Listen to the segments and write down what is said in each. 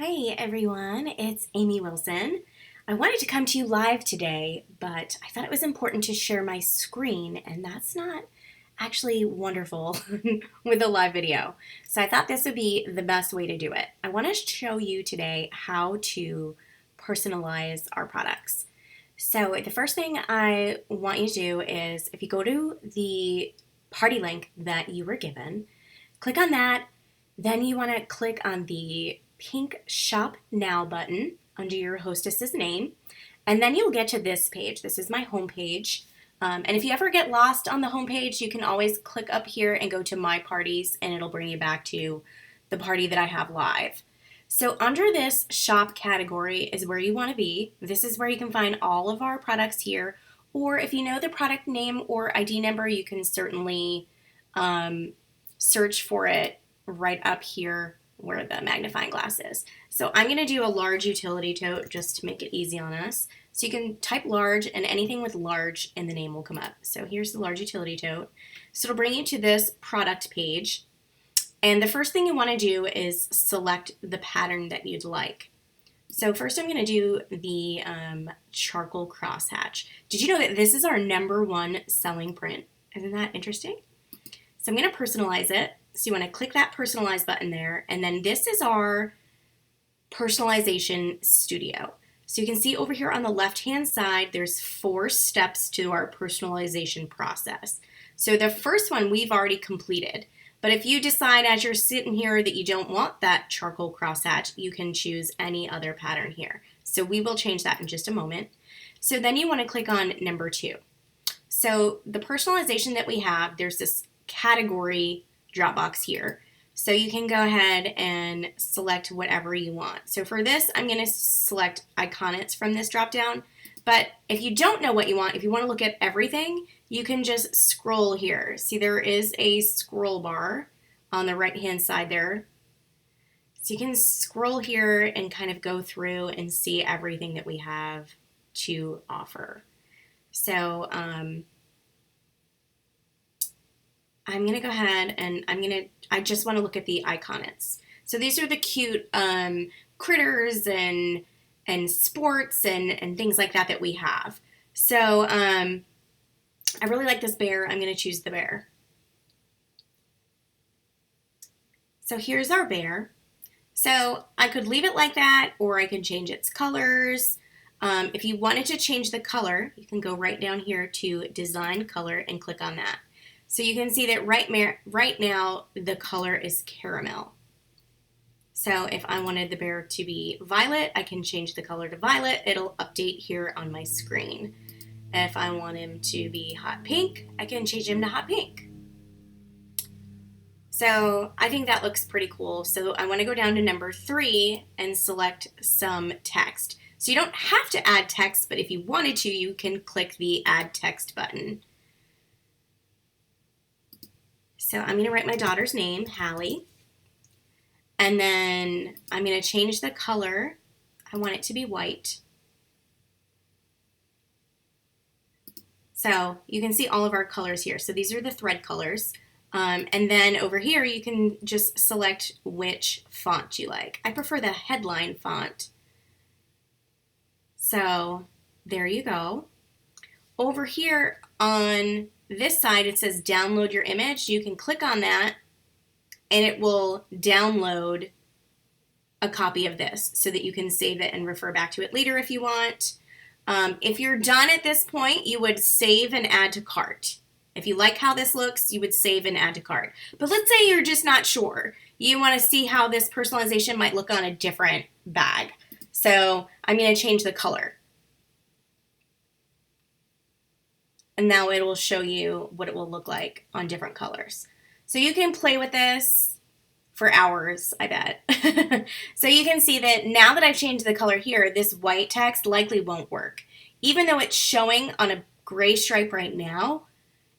Hey everyone, it's Amy Wilson. I wanted to come to you live today, but I thought it was important to share my screen, and that's not actually wonderful with a live video. So I thought this would be the best way to do it. I want to show you today how to personalize our products. So the first thing I want you to do is if you go to the party link that you were given, click on that. Then you want to click on the pink Shop Now button under your hostess's name, and then you'll get to this page. This is my home page. And if you ever get lost on the home page, you can always click up here and go to My Parties, and it'll bring you back to the party that I have live. So under this shop category is where you want to be. This is where you can find all of our products here, or if you know the product name or ID number, you can certainly search for it right up here where the magnifying glass is. So I'm going to do a large utility tote just to make it easy on us. So you can type large and anything with large in the name will come up. So here's the large utility tote. So it'll bring you to this product page. And the first thing you want to do is select the pattern that you'd like. So first I'm going to do the charcoal crosshatch. Did you know that this is our #1 selling print? Isn't that interesting? So I'm going to personalize it. So you want to click that personalize button there, and then this is our Personalization Studio. So you can see over here on the left-hand side, there's 4 steps to our personalization process. So the first one we've already completed, but if you decide as you're sitting here that you don't want that charcoal crosshatch, you can choose any other pattern here. So we will change that in just a moment. So then you want to click on number 2. So the personalization that we have, there's this category drop box here. So you can go ahead and select whatever you want. So for this, I'm going to select iconics from this drop down. But if you don't know what you want, if you want to look at everything, you can just scroll here. See, there is a scroll bar on the right hand side there. So you can scroll here and kind of go through and see everything that we have to offer. So I'm going to go ahead and I just want to look at the iconics. So these are the cute critters and sports and things like that we have. So I really like this bear. I'm going to choose the bear. So here's our bear. So I could leave it like that, or I can change its colors. If you wanted to change the color, you can go right down here to Design Color and click on that. So you can see that right now the color is caramel. So if I wanted the bear to be violet, I can change the color to violet. It'll update here on my screen. If I want him to be hot pink, I can change him to hot pink. So I think that looks pretty cool. So I want to go down to number 3 and select some text. So you don't have to add text, but if you wanted to, you can click the Add Text button. So I'm going to write my daughter's name, Hallie, and then I'm going to change the color. I want it to be white. So you can see all of our colors here. So these are the thread colors. And then over here, you can just select which font you like. I prefer the headline font. So there you go. Over here on this side, it says download your image. You can click on that and it will download a copy of this so that you can save it and refer back to it later if you want. If you're done at this point, you would save and add to cart. If you like how this looks, you would save and add to cart. But let's say you're just not sure. You want to see how this personalization might look on a different bag. So I'm going to change the color. And now it will show you what it will look like on different colors. So you can play with this for hours, I bet. So you can see that now that I've changed the color here, this white text likely won't work. Even though it's showing on a gray stripe right now,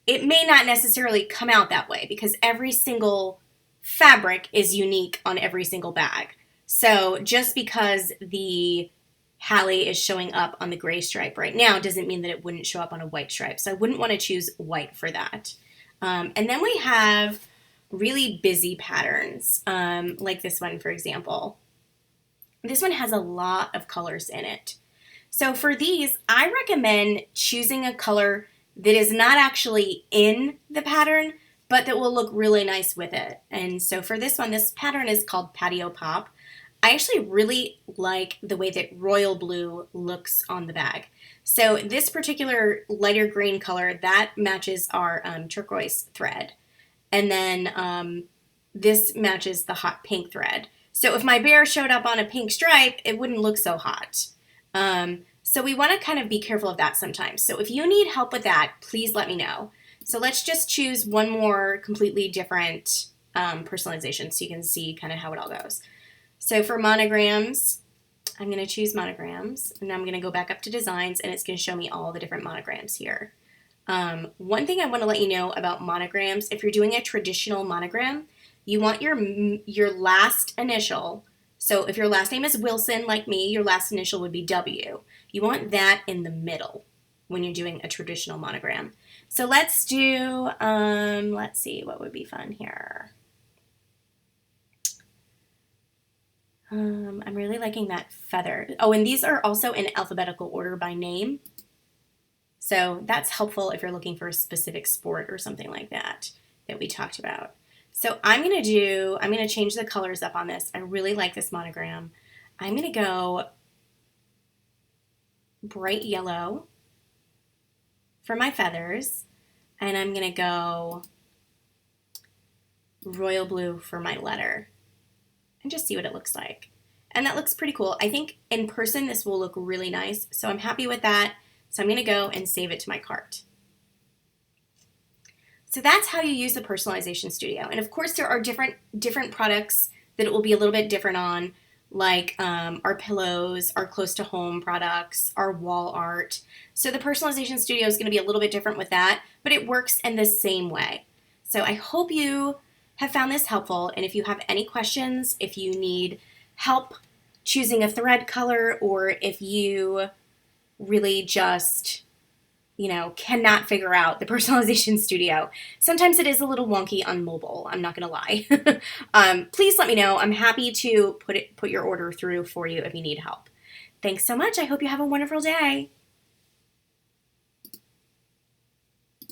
it may not necessarily come out that way because every single fabric is unique on every single bag. So just because the Hallie is showing up on the gray stripe right now doesn't mean that it wouldn't show up on a white stripe. So I wouldn't want to choose white for that. And then we have really busy patterns, like this one, for example. This one has a lot of colors in it. So for these, I recommend choosing a color that is not actually in the pattern, but that will look really nice with it. And so for this one, this pattern is called Patio Pop. I actually really like the way that royal blue looks on the bag. So this particular lighter green color, that matches our turquoise thread. And then this matches the hot pink thread. So if my bear showed up on a pink stripe, it wouldn't look so hot. So we want to kind of be careful of that sometimes. So if you need help with that, please let me know. So let's just choose one more completely different personalization so you can see kind of how it all goes. So for monograms, I'm going to choose monograms, and I'm going to go back up to designs, and it's going to show me all the different monograms here. One thing I want to let you know about monograms, if you're doing a traditional monogram, you want your last initial. So if your last name is Wilson, like me, your last initial would be W. You want that in the middle when you're doing a traditional monogram. So let's do, let's see, what would be fun here. I'm really liking that feather. Oh, and these are also in alphabetical order by name. So that's helpful if you're looking for a specific sport or something like that we talked about. So I'm going to change the colors up on this. I really like this monogram. I'm going to go bright yellow for my feathers, and I'm going to go royal blue for my letter, and just see what it looks like. And that looks pretty cool. I think in person this will look really nice, so I'm happy with that. So I'm going to go and save it to my cart. So that's how you use the Personalization Studio. And of course there are different products that it will be a little bit different on, like our pillows, our close to home products, our wall art. So the Personalization Studio is going to be a little bit different with that, but it works in the same way. So I hope you have found this helpful, and if you have any questions, if you need help choosing a thread color, or if you really just, cannot figure out the Personalization Studio. Sometimes it is a little wonky on mobile, I'm not going to lie. Please let me know. I'm happy to put your order through for you if you need help. Thanks so much. I hope you have a wonderful day.